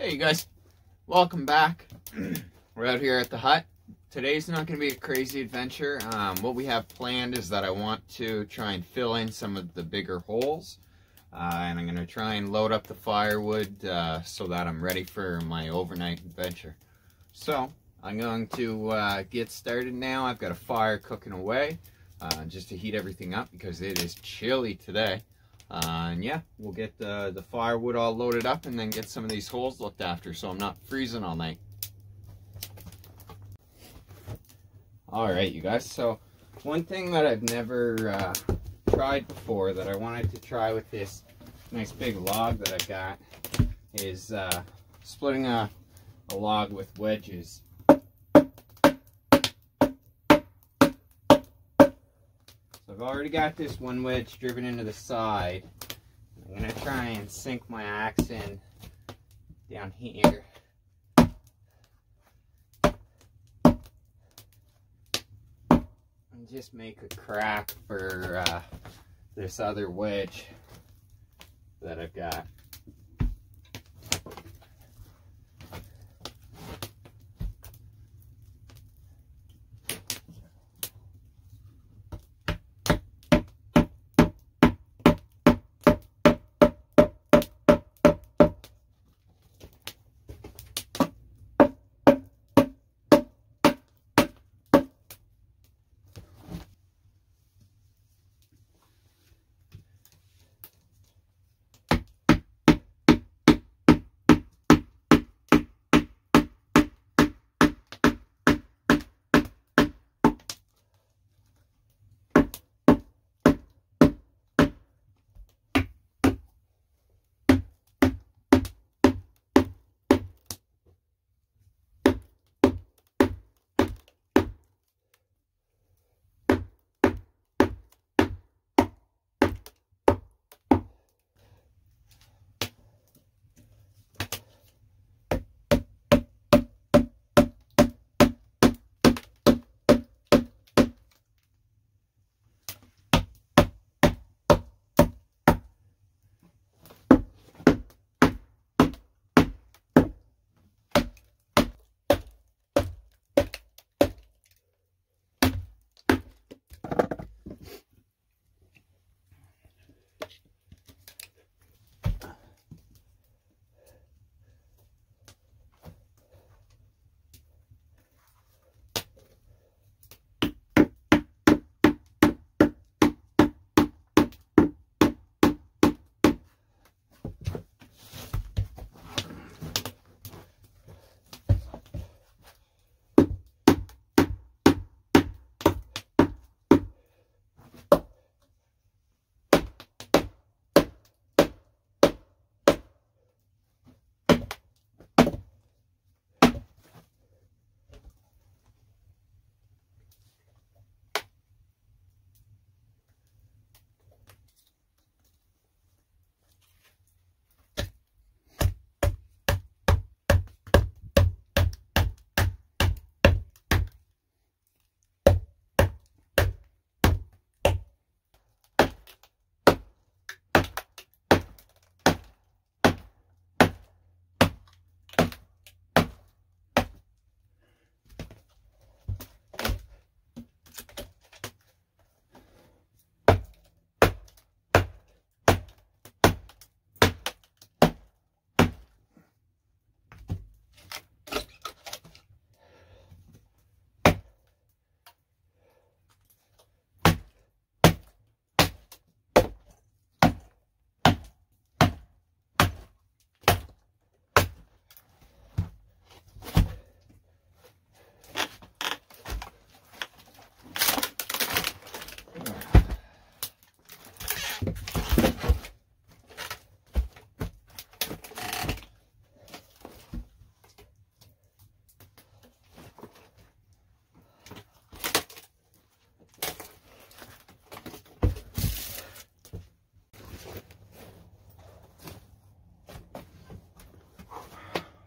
Hey you guys, welcome back. We're out here at the hut. Today's not going to be a crazy adventure. What we have planned is that I want to try and fill in some of the bigger holes. And I'm going to try and load up the firewood so that I'm ready for my overnight adventure. So I'm going to get started now. I've got a fire cooking away just to heat everything up because it is chilly today. And yeah, we'll get the firewood all loaded up and then get some of these holes looked after so I'm not freezing all night. Alright you guys, so one thing that I've never tried before that I wanted to try with this nice big log that I got is splitting a log with wedges. I've already got this one wedge driven into the side. I'm going to try and sink my axe in down here. And just make a crack for this other wedge that I've got.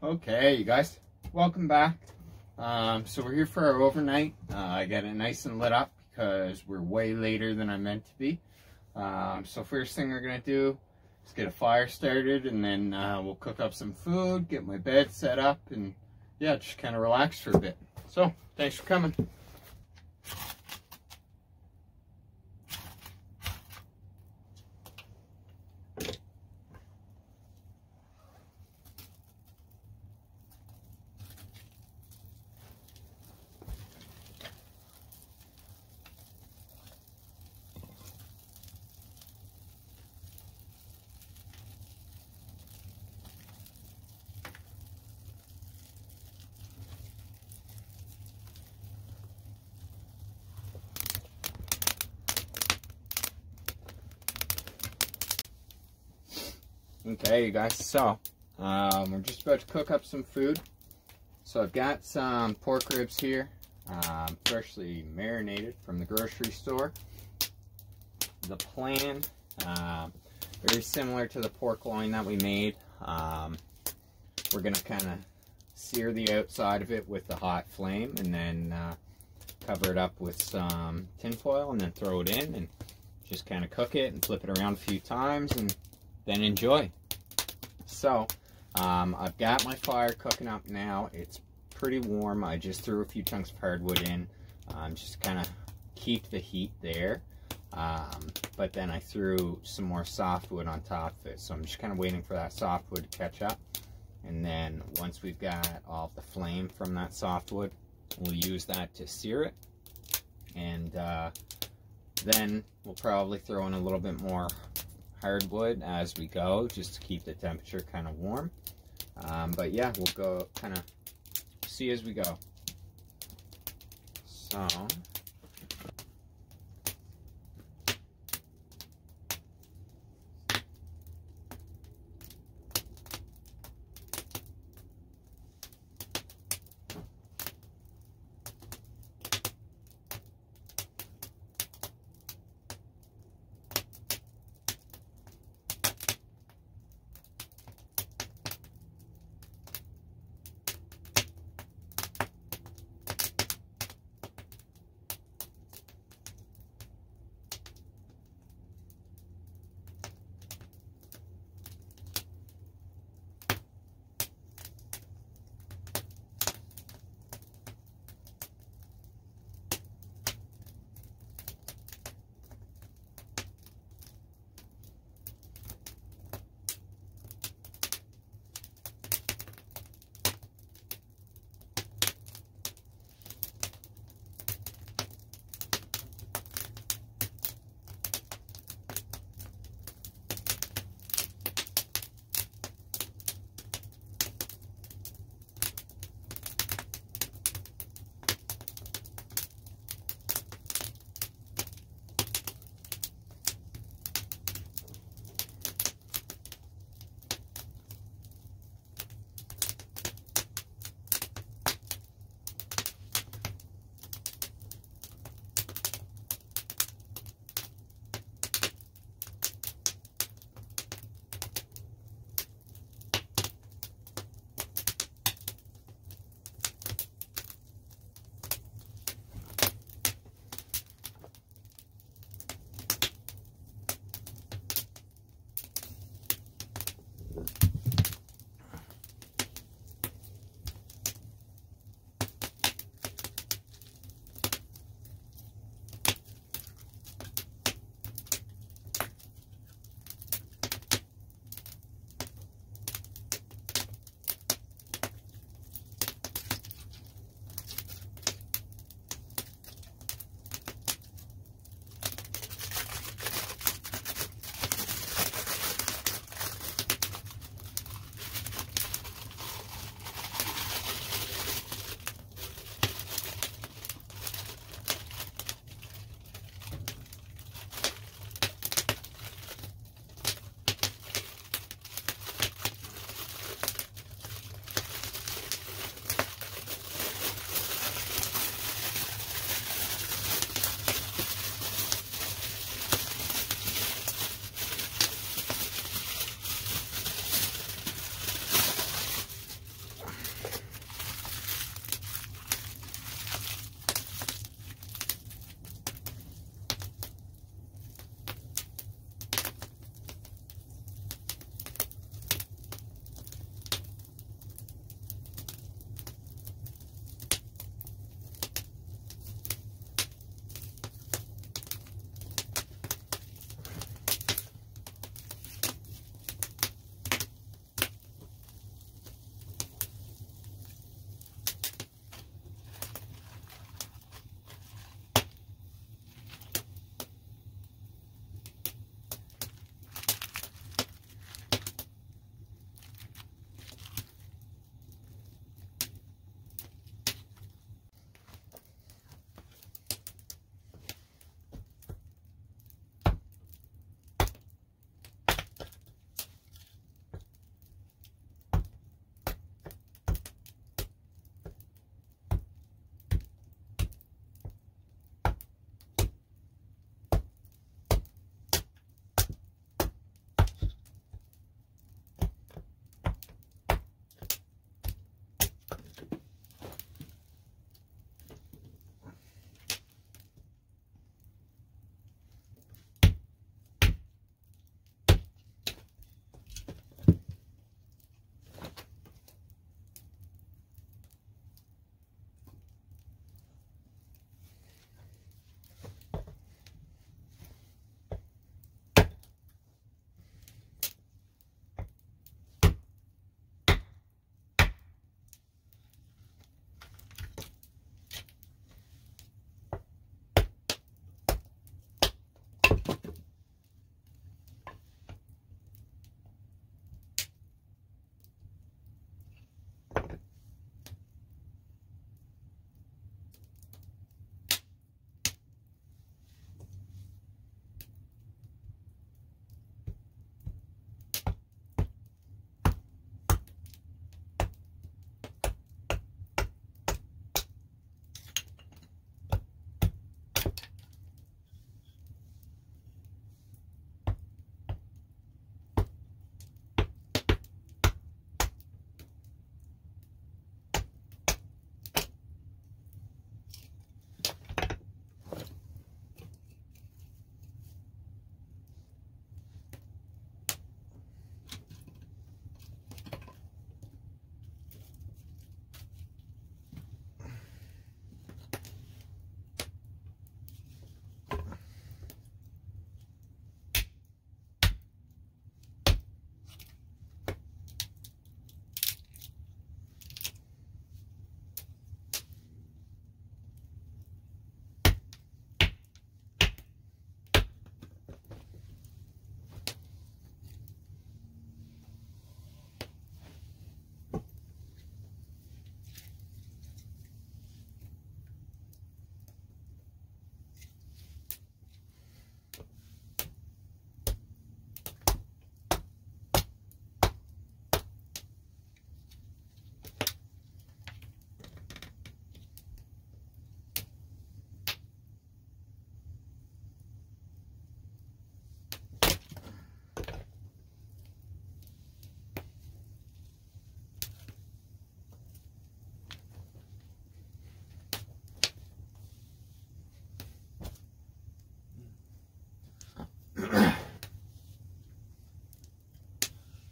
Okay, you guys, welcome back. So we're here for our overnight. I got it nice and lit up because we're way later than I meant to be. So first thing we're gonna do let's get a fire started, and then we'll cook up some food, get my bed set up, and yeah, just kind of relax for a bit. So, thanks for coming. Okay, you guys, so we're just about to cook up some food. So I've got some pork ribs here, freshly marinated from the grocery store. The plan, very similar to the pork loin that we made. We're going to kind of sear the outside of it with the hot flame, and then cover it up with some tin foil, and then throw it in and just kind of cook it and flip it around a few times, and then enjoy. So I've got my fire cooking up now. It's pretty warm. I just threw a few chunks of hardwood in, just to kind of keep the heat there. But then I threw some more softwood on top of it, so I'm just kind of waiting for that softwood to catch up. And then once we've got all the flame from that softwood, we'll use that to sear it. And then we'll probably throw in a little bit more hardwood as we go, just to keep the temperature kind of warm. But yeah, we'll go kind of see as we go. So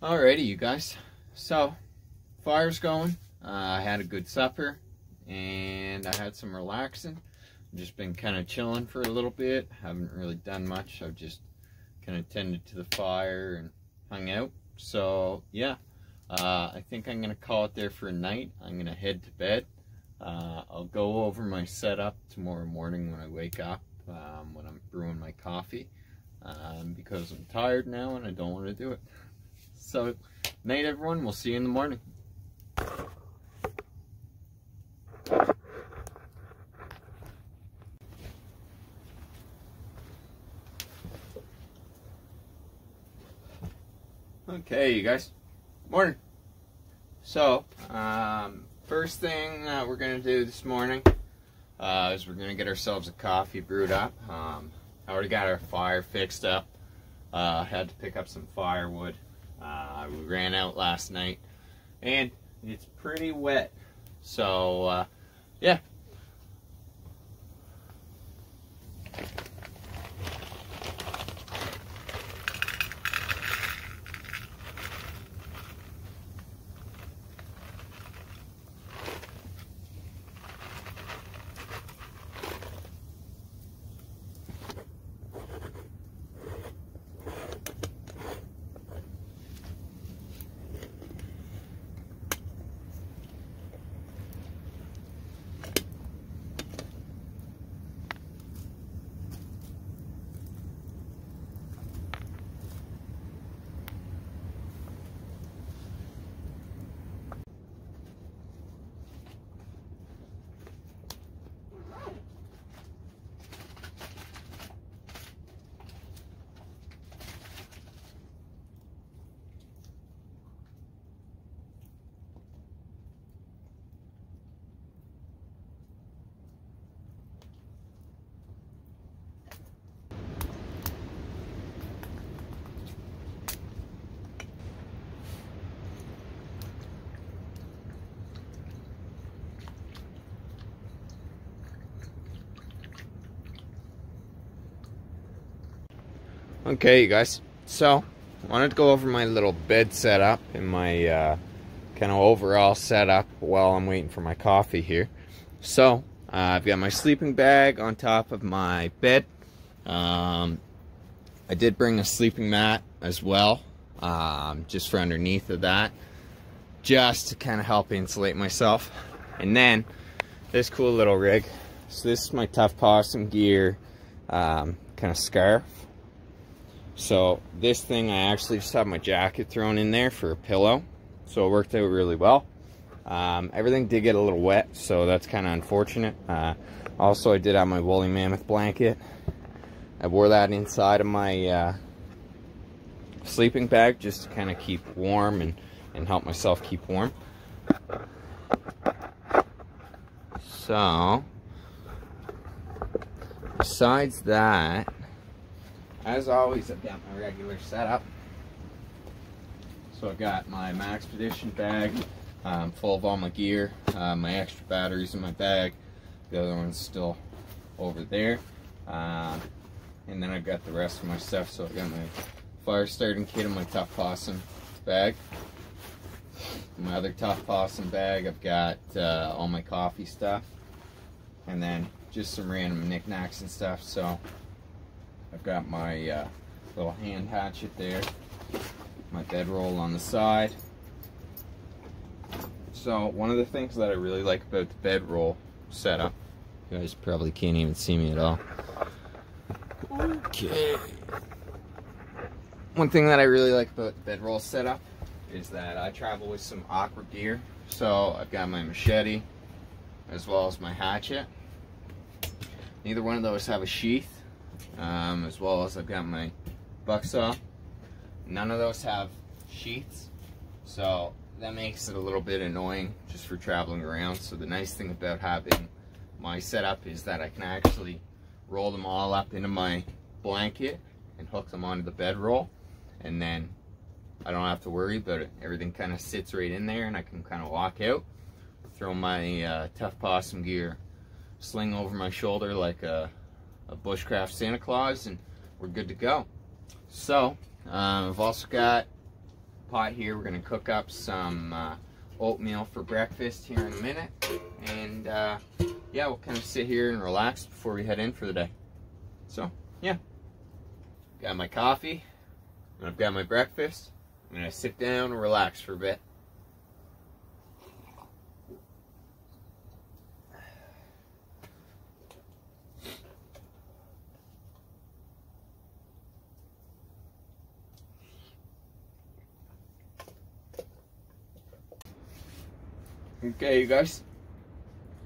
Alrighty, you guys. So, fire's going. I had a good supper, and I had some relaxing. I've just been kind of chilling for a little bit. Haven't really done much. I've just kind of tended to the fire and hung out. So, yeah. I think I'm going to call it there for a night. I'm going to head to bed. I'll go over my setup tomorrow morning when I wake up, when I'm brewing my coffee, because I'm tired now and I don't want to do it. So, night everyone, we'll see you in the morning. Okay, you guys, morning. So, first thing we're going to do this morning is we're going to get ourselves a coffee brewed up. I already got our fire fixed up. Had to pick up some firewood. We ran out last night, and it's pretty wet, so yeah. Okay, you guys, so I wanted to go over my little bed setup and my kind of overall setup while I'm waiting for my coffee here. So I've got my sleeping bag on top of my bed. I did bring a sleeping mat as well, just for underneath of that, just to kind of help insulate myself. And then this cool little rig. So this is my Tough Possum gear kind of scarf. So this thing, I actually just have my jacket thrown in there for a pillow, so it worked out really well. Everything did get a little wet, so that's kind of unfortunate. Also, I did have my woolly mammoth blanket. I wore that inside of my sleeping bag just to kind of keep warm and help myself keep warm. So, besides that, as always, I've got my regular setup. So I've got my Maxpedition bag full of all my gear, my extra batteries in my bag. The other one's still over there. And then I've got the rest of my stuff. So I've got my fire starting kit in my Tough Possum bag. In my other Tough Possum bag, I've got all my coffee stuff. And then just some random knickknacks and stuff. So I've got my little hand hatchet there, my bedroll on the side. So one of the things that I really like about the bedroll setup, you guys probably can't even see me at all. Okay. One thing that I really like about the bedroll setup is that I travel with some aqua gear. So I've got my machete as well as my hatchet. Neither one of those have a sheath. As well as I've got my bucksaw. None of those have sheaths, so that makes it a little bit annoying just for traveling around. So the nice thing about having my setup is that I can actually roll them all up into my blanket and hook them onto the bedroll, and then I don't have to worry about it. Everything kind of sits right in there, and I can kind of walk out, throw my Tough Possum gear sling over my shoulder like a Bushcraft Santa Claus, and we're good to go. So I've also got pot here. We're gonna cook up some oatmeal for breakfast here in a minute, and yeah, we'll kind of sit here and relax before we head in for the day. So yeah, got my coffee and I've got my breakfast. I'm gonna sit down and relax for a bit. Okay, you guys,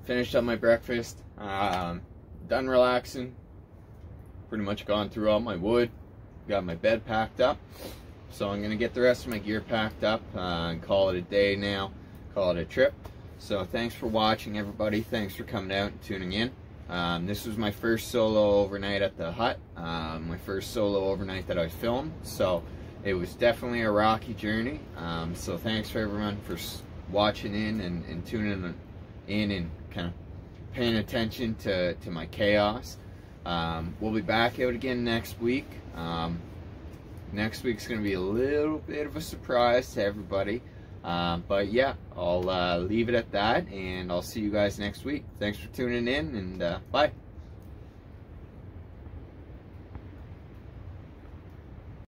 finished up my breakfast, done relaxing, pretty much gone through all my wood, got my bed packed up, so I'm going to get the rest of my gear packed up and call it a day now, call it a trip. So thanks for watching, everybody. Thanks for coming out and tuning in. This was my first solo overnight at the hut, my first solo overnight that I filmed, so it was definitely a rocky journey. So thanks for everyone for watching in and tuning in and kind of paying attention to my chaos. We'll be back out again next week. Next week's going to be a little bit of a surprise to everybody. But yeah, I'll leave it at that, and I'll see you guys next week. Thanks for tuning in, and bye.